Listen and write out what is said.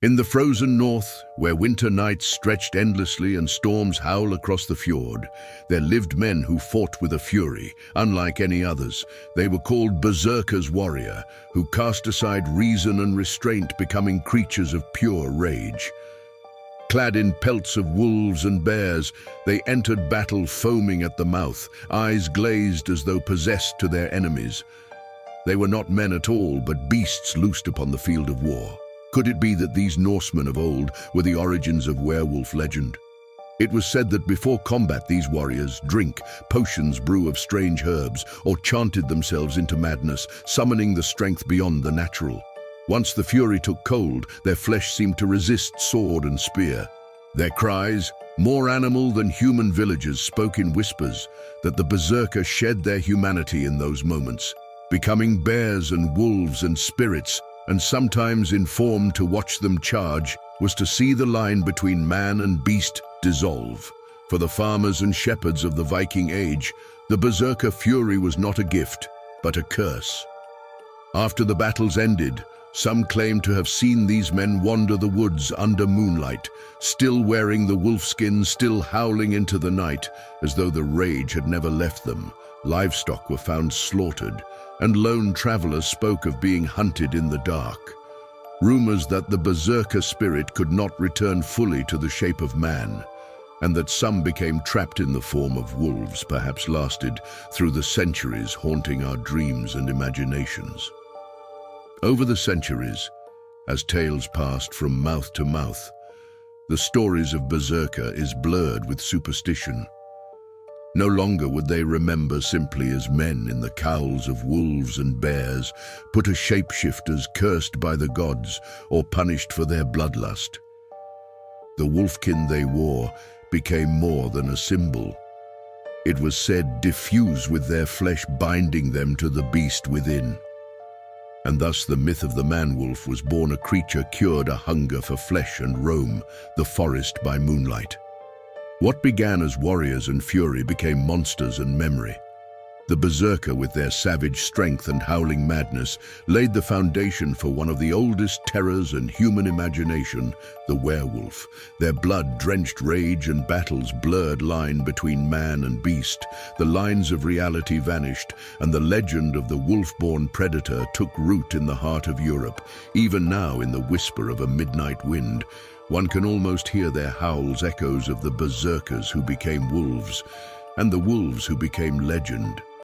In the frozen north, where winter nights stretched endlessly and storms howl across the fjord, there lived men who fought with a fury, unlike any others. They were called berserkers warrior, who cast aside reason and restraint, becoming creatures of pure rage. Clad in pelts of wolves and bears, they entered battle foaming at the mouth, eyes glazed as though possessed to their enemies. They were not men at all, but beasts loosed upon the field of war. Could it be that these Norsemen of old were the origins of werewolf legend? It was said that before combat these warriors drank potions brew of strange herbs or chanted themselves into madness, summoning the strength beyond the natural. Once the fury took cold, their flesh seemed to resist sword and spear. Their cries, more animal than human villagers, spoke in whispers that the berserker shed their humanity in those moments, becoming bears and wolves and spirits, and sometimes in form. To watch them charge was to see the line between man and beast dissolve. For the farmers and shepherds of the Viking age, the berserker fury was not a gift, but a curse. After the battles ended, some claimed to have seen these men wander the woods under moonlight, still wearing the wolfskin, still howling into the night, as though the rage had never left them. Livestock were found slaughtered, and lone travelers spoke of being hunted in the dark. Rumors that the berserker spirit could not return fully to the shape of man, and that some became trapped in the form of wolves, perhaps lasted through the centuries, haunting our dreams and imaginations. Over the centuries, as tales passed from mouth to mouth, the stories of berserker is blurred with superstition. No longer would they remember simply as men in the cowls of wolves and bears, put as shapeshifters cursed by the gods or punished for their bloodlust. The wolfkin they wore became more than a symbol. It was said diffuse with their flesh, binding them to the beast within. And thus the myth of the man-wolf was born, a creature cured a hunger for flesh and roam the forest by moonlight. What began as warriors and fury became monsters and memory. The berserker, with their savage strength and howling madness, laid the foundation for one of the oldest terrors in human imagination, the werewolf. Their blood-drenched rage and battles blurred line between man and beast. The lines of reality vanished, and the legend of the wolf-born predator took root in the heart of Europe. Even now, in the whisper of a midnight wind, one can almost hear their howls, echoes of the berserkers who became wolves, and the wolves who became legend.